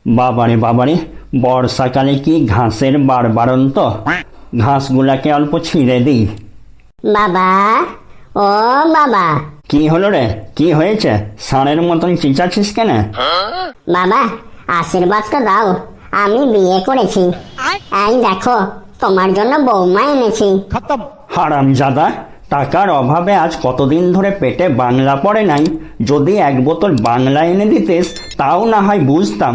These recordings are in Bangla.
বাবারে বাবারে, বর্ষাকালে কি ঘাসের বাড়ন্ত, ঘাসগুলাকে অল্প ছিঁড়ে দিই। বাবা, ও বাবা। কি হলো রে, কি হয়েছে? ষাঁড়ের মতন চিঁচাচ্ছিস কেন? বাবা, আশীর্বাদ তো দাও, আমি বিয়ে করেছি। এই দেখো, তোমার জন্য বৌমা এনেছি। হারামজাদা, টাকার অভাবে আজ কতদিন ধরে পেটে বাংলা পড়ে নাই। যদি এক বোতল বাংলা এনে দিতিস তাও না হয় বুঝতাম।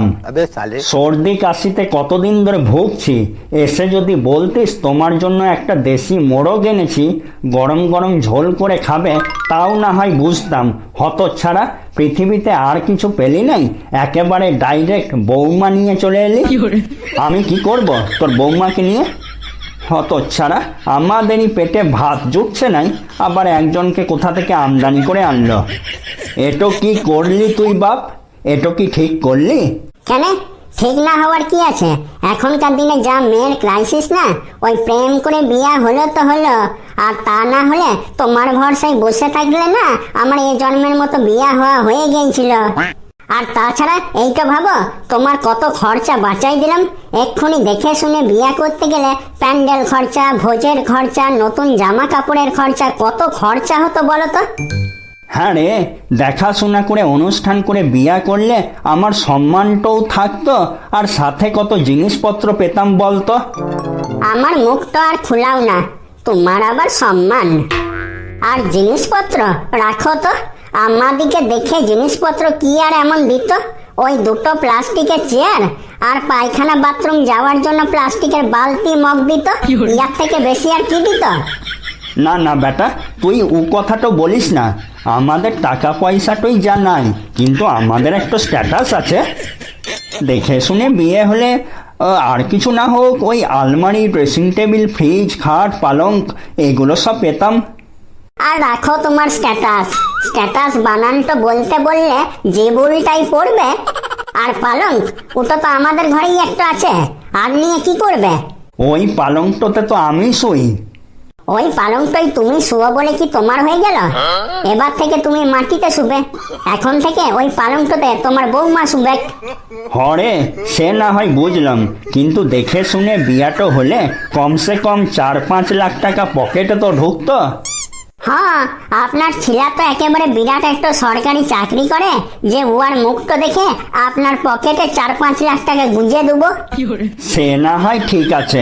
সর্দি কাশিতে কতদিন ধরে ভুগছি, এসে যদি বলতিস তোমার জন্য একটা দেশি মোরগ এনেছি, গরম গরম ঝোল করে খাবে, তাও না হয় বুঝতাম। হতচ্ছাড়া, পৃথিবীতে আর কিছু পেলি নাই, একেবারে ডাইরেক্ট বৌমা নিয়ে চলে এলি। আমি কি করব তোর বৌমাকে নিয়ে? হতচ্ছাড়া, আমাদেরই পেটে ভাত জুটছে নাই, আবার একজনকে কোথা থেকে আমদানি করে আনলো। এটো কি করলি তুই বাপ? এটো কি ঠিক করলি? কেন ঠিক না হওয়ার কি আছে? এখনকার দিনে যা মেয়ের ক্রাইসিস না, ওই প্রেম করে বিয়া হলো তো হলো, আর তা না হলে তোমার ভরসায় বসে থাকলে না আমার এই জন্মের মতো বিয়া হওয়া হয়ে গিয়েছিল। আর তাছাড়া এই তো ভাবো, তোমার কত খরচা বাঁচাই দিলাম। এক্ষুনি দেখে শুনে বিয়া করতে গেলে প্যান্ডেল খরচা, ভোজের খরচা, নতুন জামা কাপড়ের খরচা, কত খরচা হতো বলো তো। হ্যাঁ রে, দেখাশোনা করে অনুষ্ঠান করে বিয়া করলে আমার সম্মানটাও থাকতো, আর সাথে কত জিনিসপত্র পেতাম বলতো। আমার মুখ তো আর খুলাও না, তোমার আবার সম্মান আর জিনিসপত্র রাখো তো। আমাদিকে দেখে জিনিসপত্র কি আর এমন দিত? ওই দুটো প্লাস্টিকের চেয়ার আর পায়খানা বাথরুম যাওয়ার জন্য প্লাস্টিকের বালতি মগ দিত, ইয়ার থেকে বেশি আর কি দিত? না না বেটা, তুই ও কথাটা বলিস না। আমাদের টাকা পয়সাটাই যা নাই, কিন্তু আমাদের একটা স্ট্যাটাস আছে। দেখে শুনে বিয়ে হলে আর কিছু না হোক ওই আলমারি, ড্রেসিং টেবিল, ফ্রিজ, খাট, পালঙ্ক এগুলো সব পেতাম। আর রাখো তোমার স্ট্যাটাস। স্ট্যাটাস বানান তো বলতে বললে যে ভুলটাই পড়বে। আর পালঙ্ক, ওটা তো আমাদের ঘরেই একটা আছে, আর নিয়ে কি করবে? ওই পালঙ্কটাতে তো আমি শুই। ওই পালঙ্কটাই তুমি শুয়ো বলে কি তোমার হয়ে গেল? এবার থেকে তুমি মাটিতে শুবে, এখন থেকে ওই পালঙ্কটাতে তোমার বৌমা শুবে। হরে, সে না হয় বুঝলাম, কিন্তু দেখে শুনে বিয়াটা হলে কমসে কম 4-5 লাখ টাকা পকেটে তো ঢুকতো। হ্যাঁ, আপনার ছেলে তো একেবারে বিরাট একটা সরকারি চাকরি করে, যে উয়ার মুখটা দেখে আপনার পকেটে 4-5 লাখ টাকা গুঁজে দেবো। সে না হয় ঠিক আছে,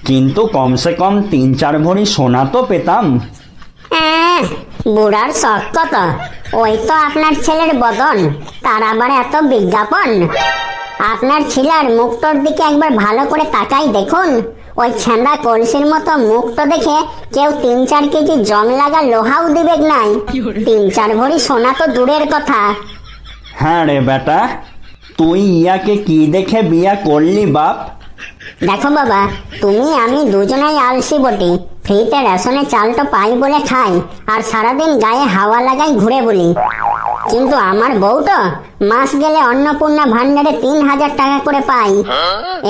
কিন্তু কমসে কম 3-4 ভরি সোনা তো পেতাম। বুড়ার শখ কত? ওই তো আপনার ছেলের বদন, তার আবার এত বিজ্ঞাপন। আপনার ছেলের মুখটার দিকে একবার ভালো করে তাকাই দেখুন। ওই ছেঁদা কলসির মতো মুখটা দেখে কেউ 3-4 কেজি জং লাগা লোহাও দিবে নাই। 3-4 ভরি সোনা তো দূরের কথা। হ্যাঁ রে বেটা, তুই ইয়াকে কি দেখে বিয়া করলি বাপ? দেখো বাবা, তুমি আমি দুজনেই আলসি বটি। ফ্রিতে রেশনে চালটা পাই বলে খাই, আর সারাদিন গায়ে হাওয়া লাগাই ঘুরে বলি। কিন্তু আমার বউ তো মাস গেলে অন্নপূর্ণা ভান্ডারে 3,000 টাকা করে পাই।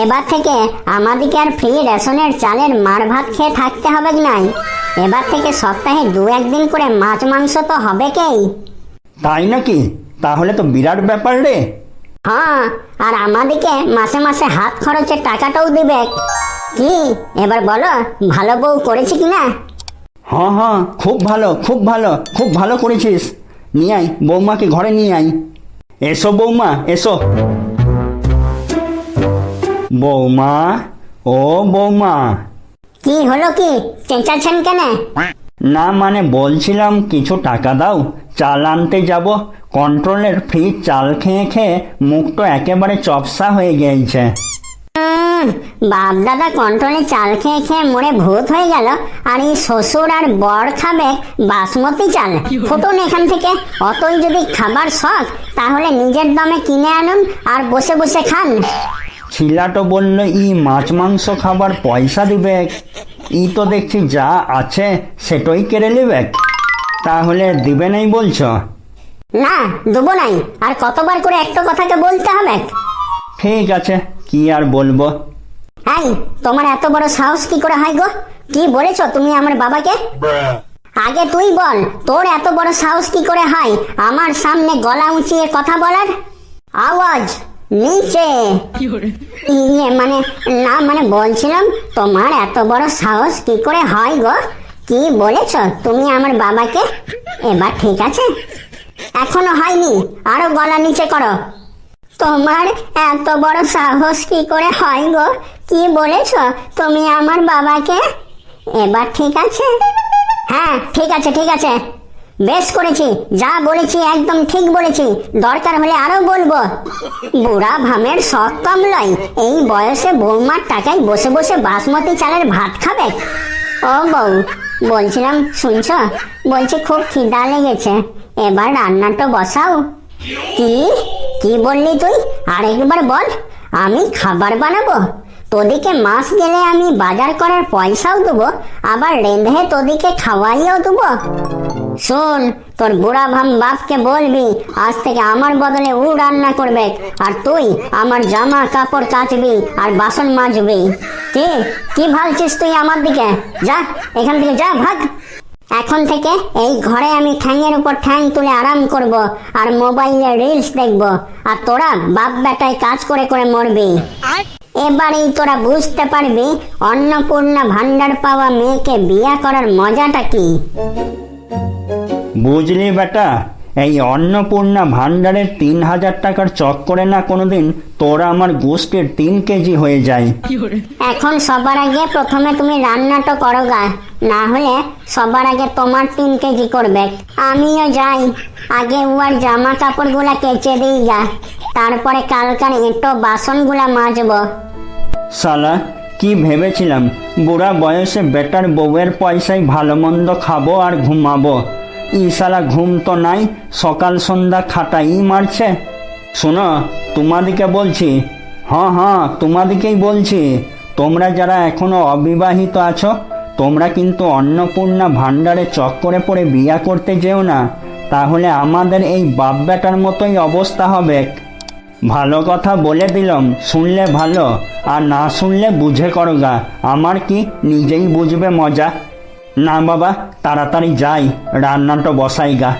এবার থেকে আমাদিকে আর ফ্রি রেশনের চালের মার ভাত খেয়ে থাকতে হবে নাই। এবার থেকে সপ্তাহে 2-1 দিন করে মাছ মাংস তো হবে কেই। তাই নাকি? তাহলে তো বিরাট ব্যাপার রে। হ্যাঁ, আর আমাদিকে মাসে মাসে হাত খরচের টাকাটাও দিবে। কি এবার বলো, ভালো বউ করেছি কিনা? হ্যাঁ হ্যাঁ, খুব ভালো, খুব ভালো, খুব ভালো করেছিস। নিয়ে আয় বৌমাকে ঘরে নিয়ে আয়। এসো বৌমা, এসো। বৌমা, ও বৌমা। কি হলো, কি চেঁচাচ্ছেন কেন? না মানে বলছিলাম কিছু টাকা দাও, চাল আনতে যাব। কন্ট্রোলের ফ্রি চাল খেয়ে খেয়ে মুখটা একেবারে চপসা হয়ে গিয়েছে। বাপ দাদা কন্ট্রোলে চাল খেয়ে খেয়ে মরে ভূত হয়ে গেল, আর এই শ্বশুর আর বর খাবে বাসমতি চাল। ফুটুন এখান থেকে। অতই যদি খাবার শখ, তাহলে নিজের দামে কিনে আনুন আর বসে বসে খান। ছিলাটো বলল ই মাছ মাংস খাবার পয়সা দিবে, ই তো দেখছি যা আছে সেটাই কেড়ে নেবে। তাহলে দিবে নাই বলছো? না, দেবো নাই। আর কতবার করে একটা কথাকে বলতে হবে? ঠিক আছে, কি আর বলবো। এই, তোমার এত বড় সাহস কি করে হয় গো? কি বলেছো তুমি আমার বাবাকে? আগে তুই বল, তোর এত বড় সাহস কি করে হয় আমার সামনে গলা উঁচিয়ে কথা বলার? আওয়াজ নিচে। মানে না, মানে বলছিলাম তোমার এত বড় সাহস কি করে হয় গো? কি বলেছ তুমি আমার বাবাকে? এবার ঠিক আছে? এখনো হয়নি, আরো গলা নিচে করো। তোমার এত বড় সাহস কি করে হয় গো? কি বলেছ তুমি আমার বাবাকে? এবার ঠিক আছে? হ্যাঁ ঠিক আছে, ঠিক আছে, বেশ করেছি, যা বলেছি একদম ঠিক বলেছি, দরকার হলে আরো বলবো। বুড়া ভামের শখ কামলাই, এই বয়সে বৌমার টাকায় বসে বসে বাসমতি চালের ভাত খাবে? ও বউ, বলছিলাম শুনছ, বলছি খুব খিদা লেগেছে, এবার রান্নাটা বসাও। কি কি বললি তুই? আরেকবার বল। আমি খাবার বানাবো? তোদিকে মাস গেলে আমি বাজার করার পয়সাও দেবো, আবার রেঁধে তোদিকে খাওয়াইও দেবো। শোন, তোর বুড়া ভাম বাপকে বলবি আজ থেকে আমার বদলে ও রান্না করবে, আর তুই আমার জামা কাপড় কাচবি আর বাসন মাজবি। কি কি ভাবছিস তুই আমার দিকে? যা এখান থেকে, যা, ভাগ। এখন থেকে এই ঘরে আমি ঠ্যাংয়ের উপর ঠ্যাং তুলে আরাম করব আর মোবাইলে রিলস দেখব, আর তোরা বাপ বেটায় কাজ করে করে মরবি। এবারেই তোরা বুঝতে পারবি অন্নপূর্ণা ভান্ডার পাওয়া মেয়েকে বিয়ে করার মজাটা কি। বুঝলি বেটা, এই অন্নপূর্ণা ভান্ডারের 3,000 টাকার চক্করে না কোনোদিন তোরা আমার গোষ্ঠীর 3 কেজি হয়ে যায়। এখন সবার আগে প্রথমে তুমি রান্নাটা করো গা, না হলে সবার আগে তোমার 3 কেজি করবে। আমিও যাই, আগে উয়ার জামা কাপড় গুলা কেচে দিই গা, তারপরে কালকার এঁটো বাসন গুলা মাজবো। শালা, কি ভেবেছিলাম বুড়া বয়সে বেটার বউয়ের পয়সায় ভালো মন্দ খাবো আর ঘুমাবো। ই শালা ঘুম তো নাই, সকাল সন্ধ্যা খাটাই মারছে। শোনো, তোমাদিকে বলছি, হ্যাঁ তোমাদিকেই বলছি, তোমরা যারা এখনো অবিবাহিত আছো, তোমরা কিন্তু অন্নপূর্ণা ভান্ডারে চক্করে পড়ে বিয়া করতে যেও না, তাহলে আমাদের এই বাপ বেটার মতোই অবস্থা হবে। ভালো কথা বলে দিলাম, শুনলে ভালো, আর না শুনলে বুঝে করো গা। আমার কি, নিজেই বুঝবে মজা। না বাবা, তাড়াতাড়ি যাই, রান্নাটা বসাই গা।